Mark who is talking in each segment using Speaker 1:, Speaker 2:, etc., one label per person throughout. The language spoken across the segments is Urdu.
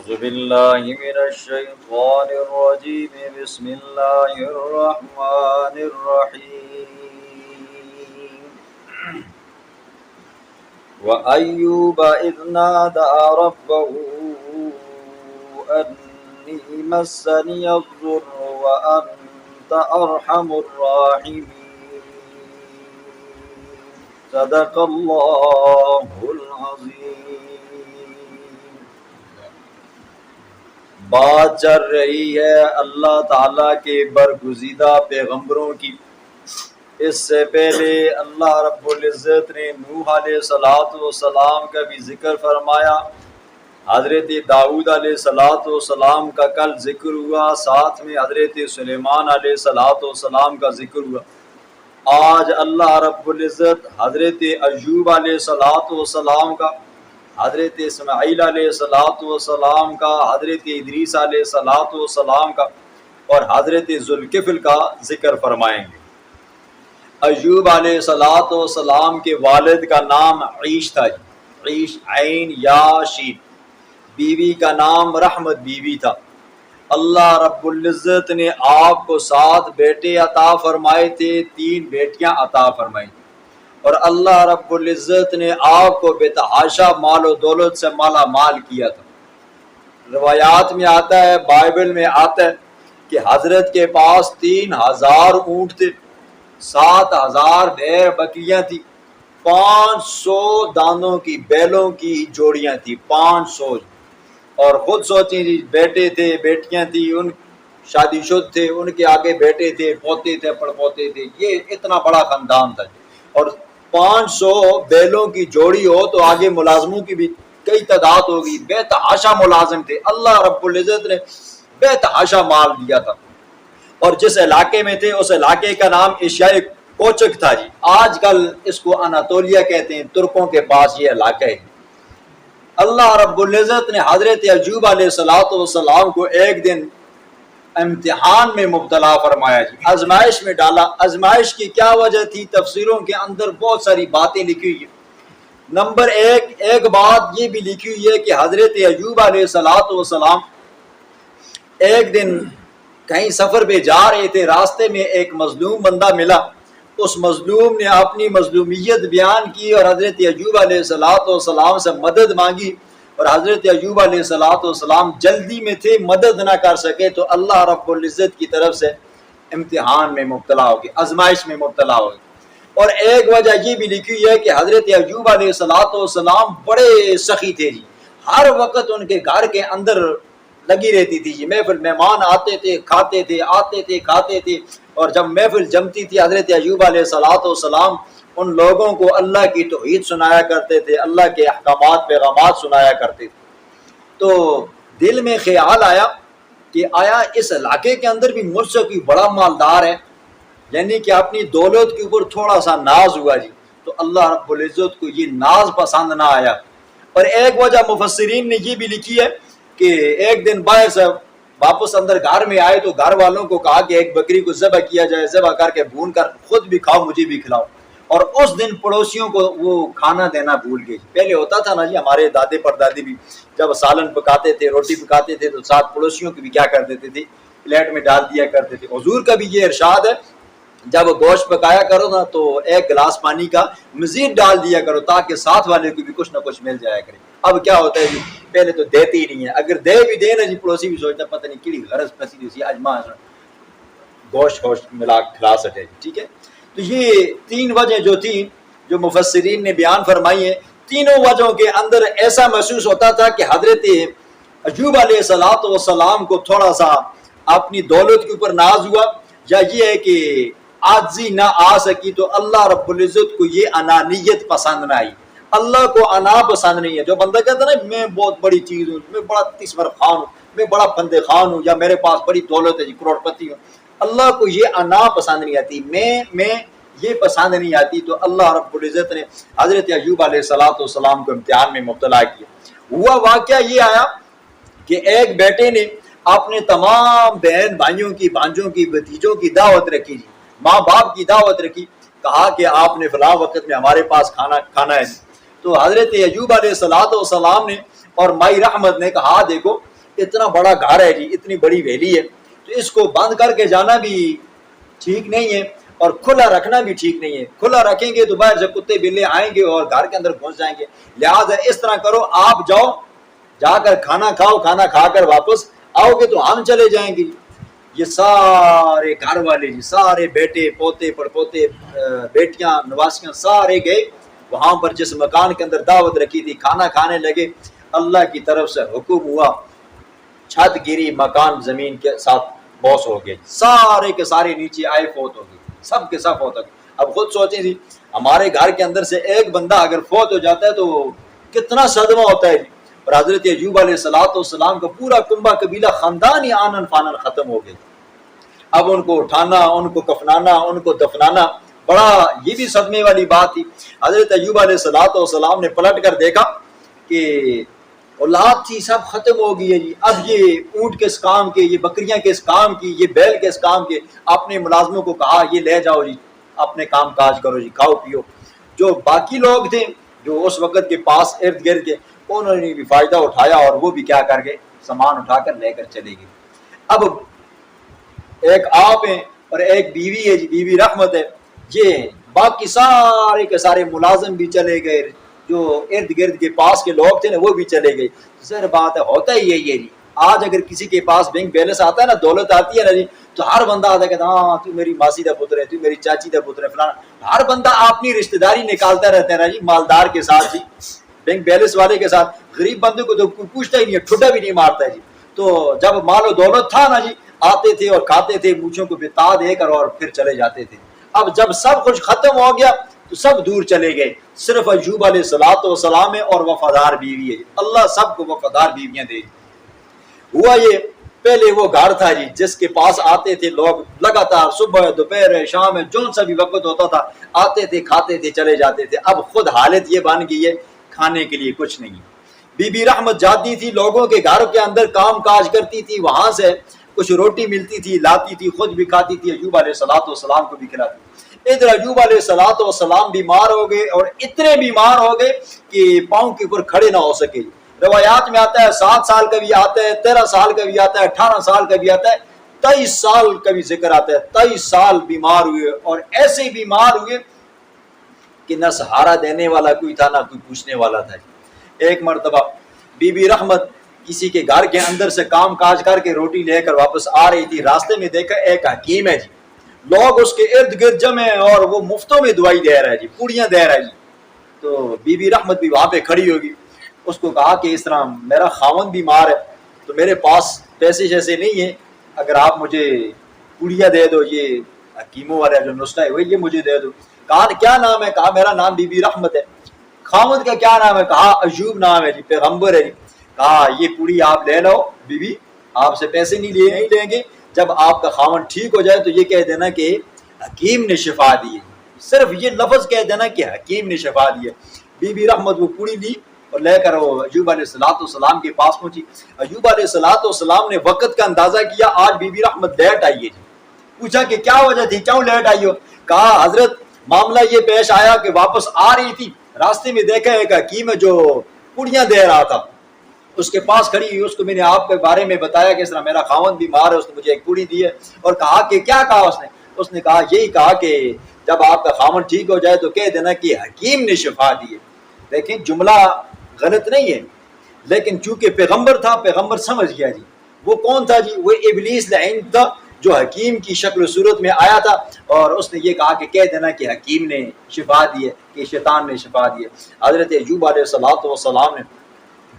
Speaker 1: أعوذ بالله من الشيطان الرجيم بسم الله الرحمن الرحيم وأيوب إذ نادى ربه أني مسني الضر وأنت أرحم الراحمين صدق الله العظيم. بات چل رہی ہے اللہ تعالیٰ کے برگزیدہ پیغمبروں کی. اس سے پہلے اللہ رب العزت نے نوح علیہ السلام کا بھی ذکر فرمایا. حضرت داؤد علیہ السلام کا کل ذکر ہوا، ساتھ میں حضرت سلیمان علیہ السلام کا ذکر ہوا. آج اللہ رب العزت حضرت ایوب علیہ السلام کا، حضرت اسماعیل علیہ السلام کا، حضرت ادریس علیہ السلام کا اور حضرت ذوالکفل کا ذکر فرمائیں گے. ایوب علیہ السلام کے والد کا نام عیش تھا، عیش عین یا شین. بیوی کا نام رحمت بیوی تھا. اللہ رب العزت نے آپ کو 7 بیٹے عطا فرمائے تھے، 3 بیٹیاں عطا فرمائی، اور اللہ رب العزت نے آپ کو بے تحاشا مال و دولت سے مالا مال کیا تھا. روایات میں آتا ہے، بائبل میں آتا ہے کہ حضرت کے پاس 3000 اونٹ تھے، 7000 بھیڑ بکریاں تھیں، 500 دانوں کی بیلوں کی جوڑیاں تھیں، 500. اور خود سوچیں جی، بیٹے تھے، بیٹیاں تھیں، ان شادی شد تھے، ان کے آگے بیٹے تھے، پوتے تھے، پڑپوتے تھے، یہ اتنا بڑا خاندان تھا. اور 500 بیلوں کی جوڑی ہو تو آگے ملازموں کی بھی کئی تعداد ہوگی، بے تحاشا ملازم تھے. اللہ رب العزت نے بے تحاشا مال دیا تھا. اور جس علاقے میں تھے اس علاقے کا نام ایشیائی کوچک تھا جی. آج کل اس کو اناتولیا کہتے ہیں، ترکوں کے پاس یہ علاقہ ہے. اللہ رب العزت نے حضرت ایوب علیہ السلام کو ایک دن امتحان میں مبتلا فرمایا جی، آزمائش میں ڈالا. آزمائش کی کیا وجہ تھی؟ تفسیروں کے اندر بہت ساری باتیں لکھی ہوئی ہیں. نمبر ایک بات یہ بھی لکھی ہوئی ہے کہ حضرت ایوب علیہ السلام ایک دن کہیں سفر پہ جا رہے تھے، راستے میں ایک مظلوم بندہ ملا. اس مظلوم نے اپنی مظلومیت بیان کی اور حضرت ایوب علیہ السلام سے مدد مانگی، اور حضرت ایوب علیہ السلام جلدی میں تھے، مدد نہ کر سکے، تو اللہ رب العزت کی طرف سے امتحان میں مبتلا ہو گئے، آزمائش میں مبتلا ہو گئے. اور ایک وجہ یہ بھی لکھی ہے کہ حضرت ایوب علیہ السلام بڑے سخی تھے جی. ہر وقت ان کے گھر کے اندر لگی رہتی تھی جی محفل، مہمان آتے تھے، کھاتے تھے، آتے تھے، کھاتے تھے. اور جب محفل جمتی تھی حضرت ایوب علیہ السلام ان لوگوں کو اللہ کی توحید سنایا کرتے تھے، اللہ کے احکامات پیغامات سنایا کرتے تھے. تو دل میں خیال آیا کہ آیا اس علاقے کے اندر بھی مجھ سے کوئی بڑا مالدار ہے، یعنی کہ اپنی دولت کے اوپر تھوڑا سا ناز ہوا جی. تو اللہ رب العزت کو یہ ناز پسند نہ آیا. اور ایک وجہ مفسرین نے یہ بھی لکھی ہے کہ ایک دن باہر سے واپس اندر گھر میں آئے تو گھر والوں کو کہا کہ ایک بکری کو ذبح کیا جائے، ذبح کر کے بھون کر خود بھی کھاؤ، مجھے بھی کھلاؤ. اور اس دن پڑوسیوں کو وہ کھانا دینا بھول گئے. پہلے ہوتا تھا نا جی، ہمارے دادے پردادے بھی جب سالن پکاتے تھے، روٹی پکاتے تھے تو ساتھ پڑوسیوں کو بھی کیا کر دیتے تھے، پلیٹ میں ڈال دیا کرتے تھے. حضور کا بھی یہ ارشاد ہے، جب گوشت پکایا کرو نا تو ایک گلاس پانی کا مزید ڈال دیا کرو تاکہ ساتھ والے کو بھی کچھ نہ کچھ مل جایا کرے. اب کیا ہوتا ہے جی، پہلے تو دیتے ہی نہیں ہے، اگر دے بھی دے نا جی پڑوسی بھی سوچتا پتہ نہیں کیڑی غرض پسی سی آج ماں گوشت ملا کھلا سکے. ٹھیک ہے. تو یہ 3 وجہ جو تھی جو مفسرین نے بیان فرمائی ہیں، تینوں وجہوں کے اندر ایسا محسوس ہوتا تھا کہ حضرت ایوب علیہ السلام کو تھوڑا سا اپنی دولت کے اوپر ناز ہوا، یا یہ ہے کہ عاجزی نہ آ سکی. تو اللہ رب العزت کو یہ انانیت پسند نہ آئی. اللہ کو انا پسند نہیں ہے. جو بندہ کہتا ہے نا میں بہت بڑی چیز ہوں، میں بڑا تیسور خان ہوں، میں بڑا بندے خان ہوں، یا میرے پاس بڑی دولت ہے جی، کروڑ پتی ہوں، اللہ کو یہ انا پسند نہیں آتی، میں یہ پسند نہیں آتی. تو اللہ رب العزت نے حضرت ایوب علیہ السلام کو امتحان میں مبتلا کیا. ہوا واقعہ یہ آیا کہ ایک بیٹے نے اپنے تمام بہن بھائیوں کی، بھانجوں کی، بھتیجوں کی دعوت رکھی جی، ماں باپ کی دعوت رکھی، کہا کہ آپ نے فلاں وقت میں ہمارے پاس کھانا ہے. تو حضرت ایوب علیہ السلام نے اور مائی رحمت نے کہا دیکھو اتنا بڑا گھر ہے جی، اتنی بڑی ویلی ہے، تو اس کو بند کر کے جانا بھی ٹھیک نہیں ہے اور کھلا رکھنا بھی ٹھیک نہیں ہے. کھلا رکھیں گے تو باہر سے کتے بلے آئیں گے اور گھر کے اندر گھس جائیں گے. لہٰذا اس طرح کرو، آپ جاؤ، جا کر کھانا کھاؤ، کھانا کھا کر واپس آؤ گے تو ہم چلے جائیں گے. یہ سارے گھر والے جی، سارے بیٹے پوتے پڑپوتے بیٹیاں نواسیاں سارے گئے وہاں پر جس مکان کے اندر دعوت رکھی تھی، کھانا کھانے لگے. اللہ کی طرف سے حکم ہوا، چھت گری، مکان زمین کے ساتھ بوس ہو گئے، سارے کے سارے نیچے آئے، فوت ہو گئے، سب کے سب فوت ہو گئے. اب خود سوچیں جی، ہمارے گھر کے اندر سے ایک بندہ اگر فوت ہو جاتا ہے تو کتنا صدمہ ہوتا ہے. اور حضرت ایوب علیہ السلام کا پورا کنبہ قبیلہ خاندان ہی آنن فانن ختم ہو گئے. اب ان کو اٹھانا، ان کو کفنانا، ان کو دفنانا، بڑا یہ بھی صدمے والی بات تھی. حضرت ایوب علیہ السلام نے پلٹ کر دیکھا کہ اولاد تھی سب ختم ہو گئی ہے جی. اب یہ اونٹ کس کام کے، یہ بکریاں کس کام کی، یہ بیل کس کام کے. اپنے ملازموں کو کہا یہ لے جاؤ جی، اپنے کام کاج کرو جی، کھاؤ پیو. جو باقی لوگ تھے جو اس وقت کے پاس ارد گرد کے، انہوں نے بھی فائدہ اٹھایا اور وہ بھی کیا کر گئے، سامان اٹھا کر لے کر چلے گئے. اب ایک آپ ہیں اور ایک بیوی ہے جی، بیوی رحمت ہے. یہ باقی سارے کے سارے ملازم بھی چلے گئے، جو ارد گرد کے پاس کے لوگ تھے نا وہ بھی چلے گئے. ظاہر بات ہے، ہوتا ہی یہی ہے جی. آج اگر کسی کے پاس بینک بیلنس آتا ہے نا، دولت آتی ہے نا جی، تو ہر بندہ آتا ہے کہتا ہاں تو میری ماسی کا پتر ہے، تو میری چاچی کا پتر ہے، فلانا. ہر بندہ اپنی رشتہ داری نکالتا رہتا ہے نا جی، مالدار کے ساتھ جی، بینک بیلنس والے کے ساتھ. غریب بندے کو تو کوئی پوچھتا ہی نہیں ہے، ٹھڈا بھی نہیں مارتا ہے جی. تو جب مال و دولت تھا نا جی، آتے تھے اور کھاتے تھے، مونچھوں کو بتا دے کر اور پھر چلے جاتے تھے. اب جب سب کچھ ختم ہو گیا تو سب دور چلے گئے. صرف ایوب علیہ السلام ہے اور وفادار بیوی ہے. اللہ سب کو وفادار بیویاں دے. ہوا یہ، پہلے وہ گھر تھا جی جس کے پاس آتے تھے لوگ لگاتار، صبح دوپہر شام جون سا بھی وقت ہوتا تھا، آتے تھے کھاتے تھے چلے جاتے تھے. اب خود حالت یہ بن گئی ہے، کھانے کے لیے کچھ نہیں. بی بی رحمت جاتی تھی لوگوں کے گھر کے اندر، کام کاج کرتی تھی، وہاں سے کچھ روٹی ملتی تھی لاتی تھی، خود بھی کھاتی تھی، ایوب علیہ السلام کو بھی کھلاتی. ادھر ایوب علیہ السلام بیمار ہو گئے اور اتنے بیمار ہو گئے کہ پاؤں کے اوپر کھڑے نہ ہو سکے. روایات میں آتا ہے 7 سال کا بھی آتا ہے، 13 سال کا بھی آتا ہے، 18 سال کا بھی آتا ہے، 23 سال کا بھی ذکر آتا ہے. 23 سال بیمار ہوئے اور ایسے بیمار ہوئے کہ نہ سہارا دینے والا کوئی تھا، نہ کوئی پوچھنے والا تھا. ایک مرتبہ بی بی رحمت کسی کے گھر کے اندر سے کام کاج کر کے روٹی لے کر واپس آ رہی تھی. راستے میں دیکھا ایک حکیم ہے جی، لوگ اس کے ارد گرد جمع ہیں اور وہ مفتوں میں دوائی دے رہا ہے جی، پوڑیاں دے رہا ہے جی. تو بی بی رحمت بھی وہاں پہ کھڑی ہوگی. اس کو کہا کہ اس طرح میرا خاوند بیمار ہے تو میرے پاس پیسے جیسے نہیں ہیں، اگر آپ مجھے پوڑیاں دے دو، یہ حکیموں والا جو نسخہ ہے وہ یہ مجھے دے دو. کہا کیا نام ہے؟ کہا میرا نام بی بی رحمت ہے. خاوند کا کیا نام ہے؟ کہا ایوب نام ہے جی، پیغمبر ہے جی. کہا یہ پوڑی آپ لے لو بی بی، آپ سے پیسے نہیں لیں گے. جب آپ کا خاوند ٹھیک ہو جائے تو یہ کہہ دینا کہ حکیم نے شفا دی. صرف یہ لفظ کہہ دینا کہ حکیم نے شفا دی. بی بی رحمت وہ پوڑی لی اور لے کر وہ ایوب علیہ السلام کے پاس پہنچی. ایوب علیہ السلام نے وقت کا اندازہ کیا، آج بی بی رحمت لیٹ آئی ہے. پوچھا کہ کیا وجہ تھی، کیوں لیٹ آئی ہو؟ کہا حضرت معاملہ یہ پیش آیا کہ واپس آ رہی تھی، راستے میں دیکھا ایک حکیم ہے جو پوڑیاں دے رہا تھا، اس کے پاس کھڑی ہوئی. اس کو میں نے آپ کے بارے میں بتایا کہ اس طرح میرا خاوند بیمار ہے، اس نے مجھے ایک پوڑی دی ہے. اور کہا کہ کیا کہا اس نے کہا یہی کہا کہ جب آپ کا خاوند ٹھیک ہو جائے تو کہہ دینا کہ حکیم نے شفا دی ہے. لیکن جملہ غلط نہیں ہے، لیکن چونکہ پیغمبر تھا، پیغمبر سمجھ گیا جی. وہ کون تھا جی؟ وہ ابلیس لعین تھا جو حکیم کی شکل و صورت میں آیا تھا اور اس نے یہ کہا کہ کہہ دینا کہ حکیم نے شفا دی ہے، کہ شیطان نے شفا دی ہے. حضرت ایوب علیہ السلام نے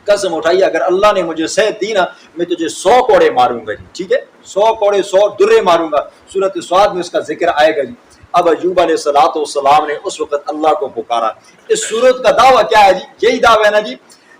Speaker 1: قسم اٹھائی، اگر اللہ نے مجھے صحت دی نا میں تجھے 100 کوڑے ماروں گا جی. ٹھیک ہے، 100 کوڑے 100 درے ماروں گا. سورۃ صاد میں اس کا ذکر آئے گا جی. اب ایوب علیہ السلام نے اس وقت اللہ کو پکارا. اس سورت کا دعویٰ کیا ہے جی؟ یہی دعویٰ ہے نا جی،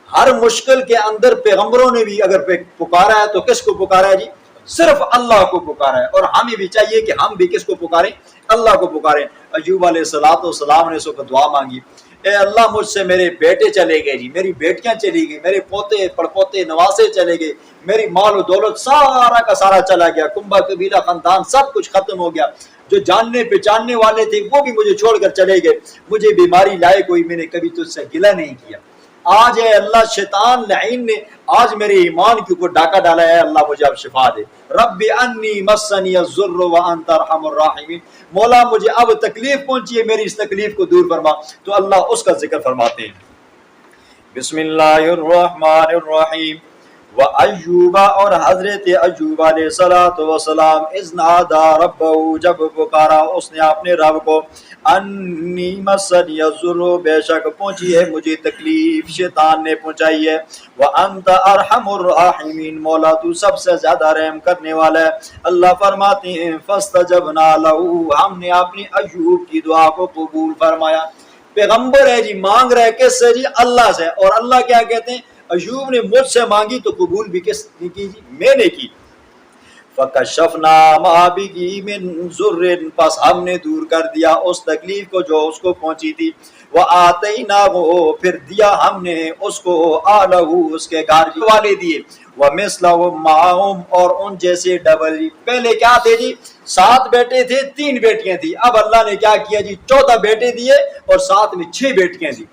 Speaker 1: ہر مشکل کے اندر پیغمبروں نے بھی اگر پکارا ہے تو کس کو پکارا ہے جی؟ صرف اللہ کو پکارا ہے. اور ہمیں بھی چاہیے کہ ہم بھی کس کو پکاریں؟ اللہ کو پکاریں. ایوب علیہ السلام نے اس وقت دعا مانگی، اے اللہ مجھ سے میرے بیٹے چلے گئے جی، میری بیٹیاں چلی گئی، میرے پوتے پڑپوتے نواسے چلے گئے، میری مال و دولت سارا کا سارا چلا گیا، کنبہ قبیلہ خاندان سب کچھ ختم ہو گیا، جو جاننے پہچاننے والے تھے وہ بھی مجھے چھوڑ کر چلے گئے، مجھے بیماری لائے کوئی، میں نے کبھی تجھ سے گلہ نہیں کیا، آج ہے اللہ شیطان لعین نے آج میرے ایمان کے اوپر ڈاکہ ڈالا ہے، اللہ مجھے اب شفا دے۔ رب انی مسنی الضر وانت ارحم الراحمین، مولا مجھے اب تکلیف پہنچی ہے، میری اس تکلیف کو دور فرما۔ تو اللہ اس کا ذکر فرماتے ہیں، بسم اللہ الرحمن الرحیم۔ وَأَيُّوبَ، اور حضرت ایوب علیہ السلام، اذ نادى ربہ، جب پکارا اس نے اپنے رب کو، انی مسنی الضر، بے شک پہنچی ہے مجھے تکلیف، شیطان نے پہنچائی ہے، وانت ارحم الراحمین، مولا تو سب سے زیادہ رحم کرنے والا ہے۔ اللہ فرماتے ہیں فاستجبنا له، ہم نے اپنی ایوب کی دعا کو قبول فرمایا۔ پیغمبر ہے جی، مانگ رہے کس سے جی؟ اللہ سے، اور اللہ کیا کہتے ہیں؟ ایوب نے مجھ سے مانگی تو قبول بھی کس نے کی جی؟ میں نے کی۔ فَكَشَفْنَا مَا بِهِ مِنْ ضُرٍّ، پس ہم نے دور کر دیا اس تکلیف کو جو اس کو پہنچی تھی، وَآتَيْنَاهُ، پھر دیا ہم نے اس کو، آلَهُ، اس کے گھر والے دیے، وَمِثْلَهُمْ مَعَهُمْ، اور ان جیسے ڈبل جی۔ پہلے کیا تھے جی؟ 7 بیٹے تھے، 3 بیٹیاں تھیں، اب اللہ نے کیا کیا جی؟ 14 بیٹے دیے اور ساتھ میں 6 بیٹیاں دی۔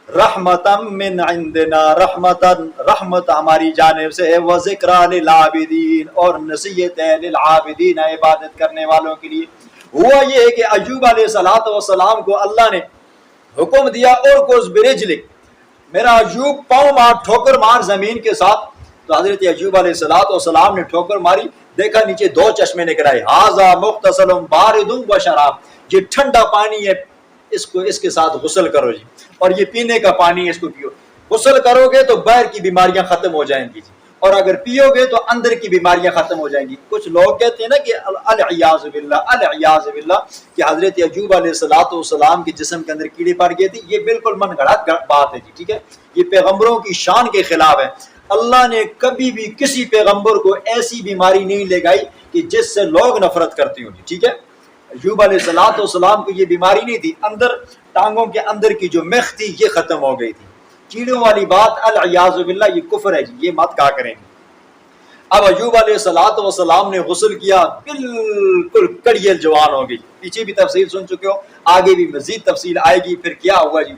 Speaker 1: رحمتم من عندنا، رحمت ہماری جانب سے ہے، وذکریٰ للعابدین، اور نصیحت ہے للعابدین، عبادت کرنے والوں کے لیے۔ ہوا یہ ہے کہ ایوب علیہ السلام کو اللہ نے حکم دیا اور کو برجلک، میرا ایوب پاؤں مار، ٹھوکر مار زمین کے ساتھ۔ تو حضرت ایوب علیہ السلام نے ٹھوکر ماری، دیکھا نیچے 2 چشمے نکل آئے، ھذا مغتسل بارد وشراب، یہ ٹھنڈا پانی ہے، اس کے ساتھ غسل کرو جی، اور یہ پینے کا پانی ہے، اس کو پیو۔ غسل کرو گے تو باہر کی بیماریاں ختم ہو جائیں گی جی، اور اگر پیو گے تو اندر کی بیماریاں ختم ہو جائیں گی۔ کچھ لوگ کہتے ہیں نا کہ العیاذ باللہ کہ حضرت ایوب علیہ السلام کے جسم کے اندر کیڑے پڑ گئے تھے، یہ بالکل من گھڑت بات ہے جی، ٹھیک ہے، یہ پیغمبروں کی شان کے خلاف ہے۔ اللہ نے کبھی بھی کسی پیغمبر کو ایسی بیماری نہیں لگائی کہ جس سے لوگ نفرت کرتے ہوں، ٹھیک ہے۔ ایوب علیہ السلام کو یہ بیماری نہیں تھی، اندر ٹانگوں کے اندر کی جو میخ تھی یہ ختم ہو گئی تھی۔ کیڑوں والی بات العیاذ باللہ یہ کفر ہے جی، یہ مت کہا کریں گے۔ اب ایوب علیہ السلام نے غسل کیا، بالکل کڑیل جوان ہو گئی۔ پیچھے بھی تفصیل سن چکے ہو، آگے بھی مزید تفصیل آئے گی پھر کیا ہوا جی۔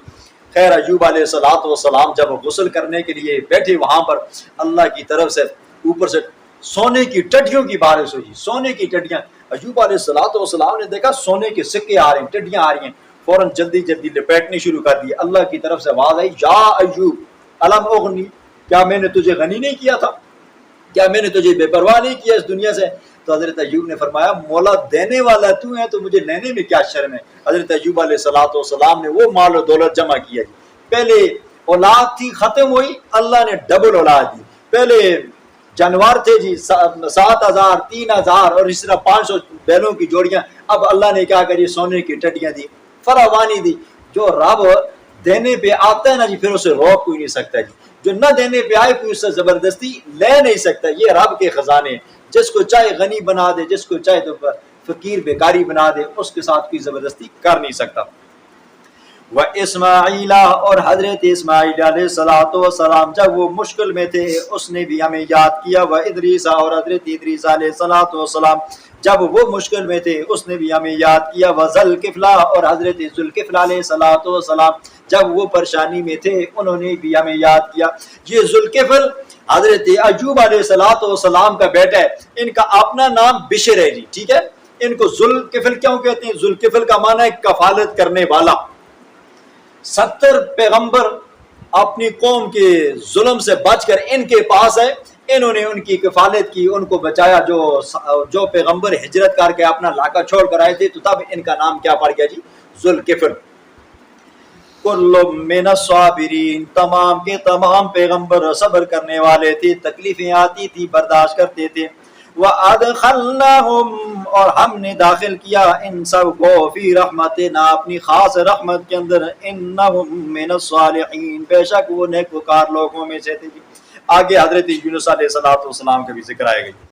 Speaker 1: خیر، ایوب علیہ السلام جب غسل کرنے کے لیے بیٹھے، وہاں پر اللہ کی طرف سے اوپر سے سونے کی ٹڈیوں کی بارش ہوئی، سونے کی ٹڈیاں۔ ایوب علیہ السلام نے دیکھا سونے کے سکے آ رہے ہیں، ٹڈیاں آ رہی ہیں، فوراً جلدی لپیٹنی شروع کر دی۔ اللہ کی طرف سے آواز آئی، یا ایوب الم اغنی، کیا میں نے تجھے غنی نہیں کیا تھا؟ کیا میں نے تجھے بے پرواہ نہیں کیا اس دنیا سے؟ تو حضرت ایوب نے فرمایا، مولا دینے والا تو ہے تو مجھے لینے میں کیا شرم ہے۔ حضرت ایوب علیہ السلام نے وہ مال و دولت جمع کیا جی۔ پہلے اولاد تھی، ختم ہوئی، اللہ نے ڈبل اولاد دی۔ پہلے جانور تھے جی 7,000 3,000 اور اس طرح 500 بیلوں کی جوڑیاں، اب اللہ نے کیا کری؟ سونے کی ٹڈیاں دی، فراوانی دی۔ جو رب دینے پہ آتا ہے نا جی، پھر اسے روک کوئی نہیں سکتا جی، جو نہ دینے پہ آئے کوئی اس سے زبردستی لے نہیں سکتا۔ یہ رب کے خزانے، جس کو چاہے غنی بنا دے، جس کو چاہے تو فقیر بیکاری بنا دے، اس کے ساتھ کوئی زبردستی کر نہیں سکتا۔ و اسماعیل، اور حضرت اسماعیل علیہ السلام جب وہ مشکل میں تھے اس نے بھی ہمیں یاد کیا۔ و ادریس، اور حضرت ادریس علیہ السلام جب وہ مشکل میں تھے اس نے بھی ہمیں یاد کیا۔ و ذوالکفل، اور حضرت ذوالکفل علیہ السلام جب وہ پریشانی میں تھے انہوں نے بھی ہمیں یاد کیا۔ یہ ذوالکفل حضرت ایوب علیہ السلام کا بیٹا ہے، ان کا اپنا نام بشر ہے جی، ٹھیک ہے۔ ان کو ذوالکفل کیوں کہتے ہیں؟ ذوالکفل کا معنی ہے کفالت کرنے والا۔ 70 پیغمبر اپنی قوم کے ظلم سے بچ کر ان کے پاس ہے، انہوں نے ان کی کفالت کی، ان کو بچایا۔ جو پیغمبر ہجرت کر کے اپنا علاقہ چھوڑ کر آئے تھے تو تب ان کا نام کیا پڑ گیا جی؟ ذوالکفل۔ کل من الصابرین، تمام کے تمام پیغمبر صبر کرنے والے تھے، تکلیفیں آتی تھی برداشت کرتے تھے۔ وَأَدْخَلْنَاهُمْ، اور ہم نے داخل کیا ان سب کو، فی رحمتنا، اپنی خاص رحمت کے اندر، انہم من الصالحین، بے شک وہ نیکوکار لوگوں میں سے تھے۔ آگے حضرت یونس علیہ السلام کا بھی ذکر آئے گا۔